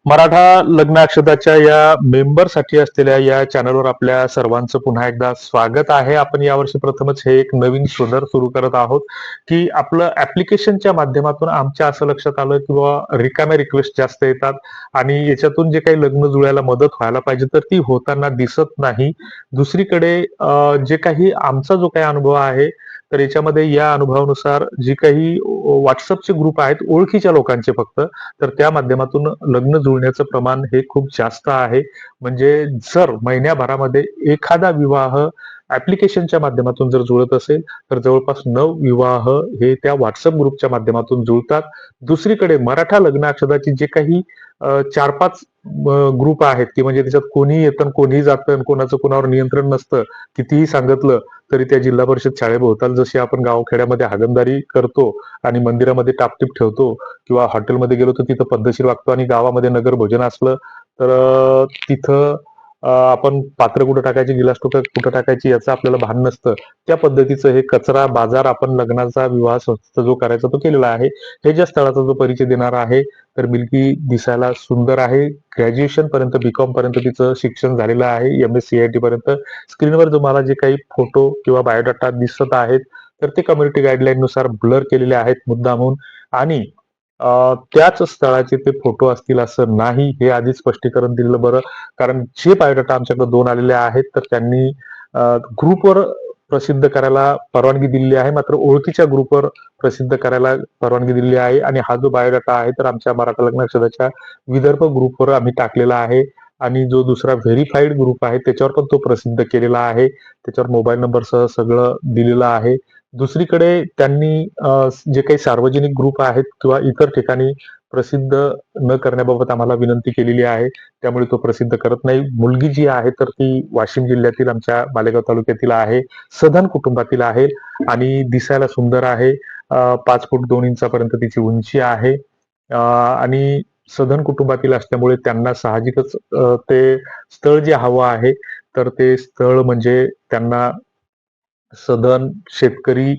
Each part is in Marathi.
मराठा लग्न अक्षताच्या या मेंबरसाठी असलेल्या या चॅनलवर आपल्या सर्वांचं पुन्हा एकदा स्वागत आहे. आपण यावर्षी प्रथमच हे एक नवीन शोधर सुरू करत आहोत की आपलं ऍप्लिकेशनच्या माध्यमातून आमच्या असं लक्षात आलं किंवा रिकाम्या रिक्वेस्ट जास्त येतात आणि याच्यातून जे काही लग्न जुळायला मदत व्हायला पाहिजे तर ती होताना दिसत नाही. दुसरीकडे जे काही आमचा जो काही अनुभव आहे तर याच्यामध्ये या अनुभवानुसार जी काही व्हॉट्सअपचे ग्रुप आहेत ओळखीच्या लोकांचे फक्त, तर त्या माध्यमातून लग्न जुळण्याचं प्रमाण हे खूप जास्त आहे. म्हणजे जर महिन्याभरामध्ये एखादा विवाह ऍप्लिकेशनच्या माध्यमातून जर जुळत असेल तर जवळपास 9 विवाह हे त्या व्हॉट्सअप ग्रुपच्या माध्यमातून जुळतात. दुसरीकडे मराठा लग्न अक्षताची जे काही 4-5 ग्रुप आहेत की म्हणजे त्याच्यात कोणीही येतं कोणीही जातं, कोणाचं कोणावर नियंत्रण नसतं. कितीही सांगितलं तरी त्या जिल्हा परिषद शाळेभोवताल जशी आपण गावखेड्यामध्ये हागणदारी करतो आणि मंदिरामध्ये टापटीप ठेवतो किंवा हॉटेलमध्ये गेलो तर तिथं पद्धतशीर वागतो आणि गावामध्ये नगर भोजन असलं तर तिथं आपण पात्र कुठं टाकायची, गिलास कुठं टाकायची याचं आपल्याला भान नसतं. त्या पद्धतीचं हे कचरा बाजार आपण लग्नाचा विवाह संस्थेचा जो करायचा तो केलेला आहे. हे ज्या स्थळाचा जो परिचय देणार आहे तर मुलगी दिसायला सुंदर आहे. ग्रॅज्युएशन पर्यंत बीकॉम पर्यंत तिचं शिक्षण झालेलं आहे, MSc पर्यंत. स्क्रीनवर तुम्हाला जे काही फोटो किंवा बायोडाटा दिसत आहेत तर ते कम्युनिटी गाईडलाईन नुसार ब्लर केलेले आहेत मुद्दामून आणि त्याच स्थळाचे ते फोटो असतील असं नाही, हे आधी स्पष्टीकरण दिलेलं बरं. कारण जे बायोडाटा आमच्याकडे 2 आलेले आहेत तर त्यांनी ग्रुपवर प्रसिद्ध करायला परवानगी दिलेली आहे, मात्र ओळखीच्या ग्रुपवर प्रसिद्ध करायला परवानगी दिलेली आहे. आणि हा जो बायोडाटा आहे तर आमच्या मराठा लग्न अक्षताच्या विदर्भ ग्रुपवर आम्ही टाकलेला आहे आणि जो दुसरा व्हेरीफाईड ग्रुप आहे त्याच्यावर पण तो प्रसिद्ध केलेला आहे. त्याच्यावर मोबाईल नंबरसह सगळं दिलेलं आहे. दुसरीकडे त्यांनी जे काही सार्वजनिक ग्रुप आहेत किंवा इतर ठिकाणी प्रसिद्ध न करण्याबाबत आम्हाला विनंती केलेली आहे, त्यामुळे तो प्रसिद्ध करत नाही. मुलगी जी आहे तर ती वाशिम जिल्ह्यातील आमच्या मालेगाव तालुक्यातील आहे, सधन कुटुंबातील आहे आणि दिसायला सुंदर आहे. 5 फूट 2 इंचापर्यंत तिची उंची आहे आणि सधन कुटुंबातील असल्यामुळे त्यांना साहजिकच ते स्थळ जे हवं आहे तर ते स्थळ म्हणजे त्यांना सधन शेतकरी,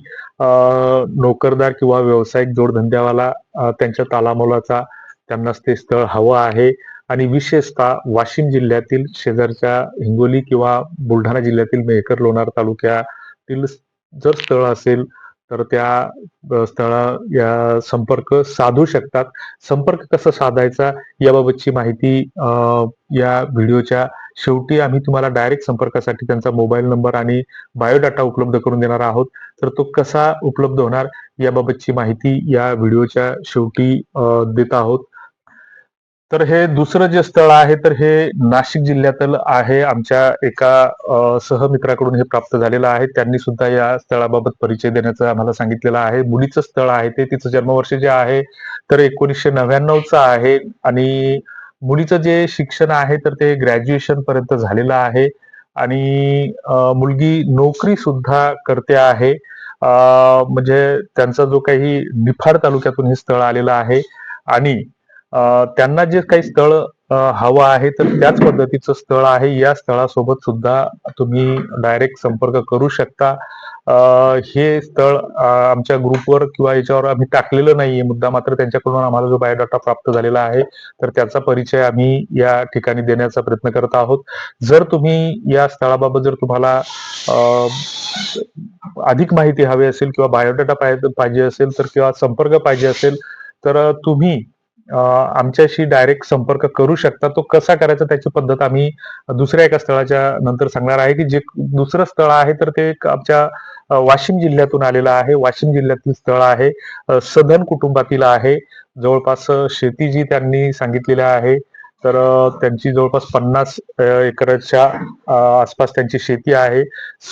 नोकरदार किंवा व्यावसायिक जोडधंद्यावाला त्यांच्या तालामोलाचा त्यांनाच ते स्थळ हवं आहे. आणि विशेषतः वाशिम जिल्ह्यातील शेजारच्या हिंगोली किंवा बुलढाणा जिल्ह्यातील मेहकर लोणार तालुक्यातील जर स्थळ असेल तर त्या स्थळा या संपर्क साधू शकतात. संपर्क कसा साधायचा याबाबतची माहिती या व्हिडिओच्या शेवटी आम्ही तुम्हाला डायरेक्ट संपर्कासाठी त्यांचा मोबाईल नंबर आणि बायोडाटा उपलब्ध करून देणार आहोत. तर तो कसा उपलब्ध होणार याबाबतची माहिती या व्हिडिओच्या शेवटी देत आहोत. तर हे दुसरं जे स्थळ आहे तर हे नाशिक जिल्ह्यातील आहे. आमच्या एका सहमित्राकडून हे प्राप्त झालेलं आहे. त्यांनी सुद्धा या स्थळाबाबत परिचय देण्याचं आम्हाला सांगितलेलं आहे. मुलीचं स्थळ आहे ते, तिचं जन्मवर्ष जे आहे तर 1999चं आहे आणि मुलीचं जे शिक्षण आहे तर ते ग्रॅज्युएशन पर्यंत झालेलं आहे आणि मुलगी नोकरी सुद्धा करते आहे. म्हणजे त्यांचा जो काही निफाड तालुक्यातून हे स्थळ आलेलं आहे आणि त्यांना जे काही स्थळ हवं आहे तर त्याच पद्धतीचं स्थळ आहे. या स्थळासोबत सुद्धा तुम्ही डायरेक्ट संपर्क करू शकता. हे स्थळ आमच्या ग्रुपवर किंवा याच्यावर आम्ही टाकलेलं नाहीये मुद्दा, मात्र त्यांच्याकडून आम्हाला जो बायोडाटा प्राप्त झालेला आहे तर त्याचा परिचय आम्ही या ठिकाणी देण्याचा प्रयत्न करत आहोत. जर तुम्ही या स्थळाबाबत जर तुम्हाला अधिक माहिती हवी असेल किंवा बायोडाटा पाहिजे असेल तर किंवा संपर्क पाहिजे असेल तर तुम्ही आमच्याशी डायरेक्ट संपर्क करू शकता. तो कसा करायचा त्याची पद्धत आम्ही दुसऱ्या एका स्थळाच्या नंतर सांगणार आहे की जे दुसरं स्थळ आहे तर ते आमच्या वाशिम जिल्ह्यातून आलेलं आहे. वाशिम जिल्ह्यातील स्थळ आहे, सधन कुटुंबातील आहे. जवळपास शेती जी त्यांनी सांगितलेली आहे तर त्यांची जवळपास 50 एकराच्या आसपास त्यांची शेती आहे.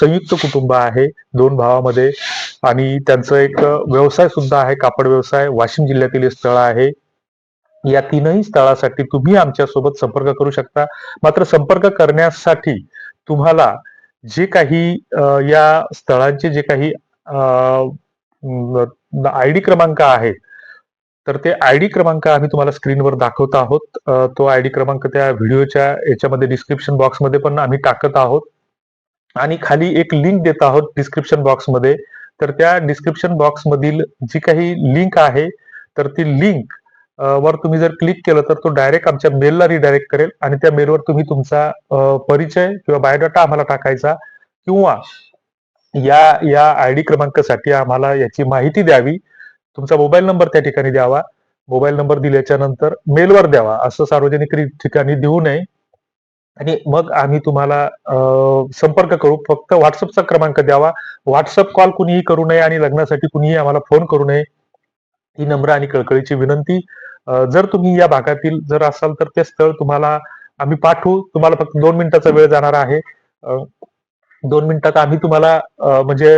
संयुक्त कुटुंब आहे 2 भावामध्ये आणि त्यांचं एक व्यवसाय सुद्धा आहे, कापड व्यवसाय. वाशिम जिल्ह्यातील हे स्थळ आहे. या तीनही स्थळासाठी तुम्ही आमच्यासोबत संपर्क करू शकता. मात्र संपर्क करण्यासाठी तुम्हाला जे काही या स्थळांचे जे काही आयडी क्रमांक आहेत तर ते आयडी क्रमांक आम्ही तुम्हाला स्क्रीनवर दाखवत आहोत. तो आयडी क्रमांक त्या व्हिडिओच्या याच्यामध्ये डिस्क्रिप्शन बॉक्समध्ये पण आम्ही टाकत आहोत आणि खाली एक लिंक देत आहोत डिस्क्रिप्शन बॉक्समध्ये. तर त्या डिस्क्रिप्शन बॉक्समधील जी काही लिंक आहे तर ती लिंक वर तुम्ही जर क्लिक केलं तर तो डायरेक्ट आमच्या मेलला रिडायरेक्ट करेल आणि त्या मेलवर तुम्ही तुमचा परिचय किंवा बायोडाटा आम्हाला टाकायचा किंवा या या आयडी क्रमांकासाठी आम्हाला याची माहिती द्यावी. तुमचा मोबाईल नंबर त्या ठिकाणी द्यावा. मोबाईल नंबर दिल्याच्या नंतर मेलवर द्यावा. असं सार्वजनिक ठिकाणी देऊ नये आणि मग आम्ही तुम्हाला संपर्क करू. फक्त WhatsAppचा क्रमांक द्यावा. WhatsApp कॉल कुणीही करू नये आणि लग्नासाठी कुणीही आम्हाला फोन करू नये. ही नम्र आणि कळकळीची विनंती. जर तुम्ही या भागातील जर असाल तर ते स्थळ तुम्हाला आम्ही पाठवू. तुम्हाला फक्त 2 मिनिटाचा वेळ जाणार आहे. 2 मिनिटात आम्ही तुम्हाला म्हणजे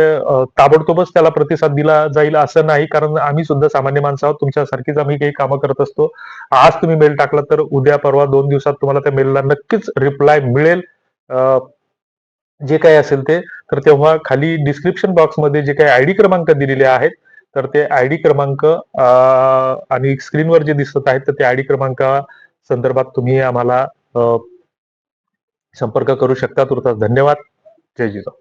ताबडतोबच त्याला प्रतिसाद दिला जाईल असं नाही. कारण आम्ही सुद्धा सामान्य माणसं आहोत. तुमच्यासारखीच आम्ही काही कामं करत असतो. आज तुम्ही मेल टाकला तर उद्या, परवा 2 दिवसात तुम्हाला त्या मेलला नक्कीच रिप्लाय मिळेल. जे काही असेल ते. तर तेव्हा खाली डिस्क्रिप्शन बॉक्समध्ये जे काही आयडी क्रमांक दिलेले आहेत, तर ते आयडी क्रमांक आणि स्क्रीनवर जे दिसत आहेत, तर त्या आयडी क्रमांका संदर्भात तुम्ही आम्हाला संपर्क करू शकता. तुर्तास धन्यवाद. जय जिजाऊ.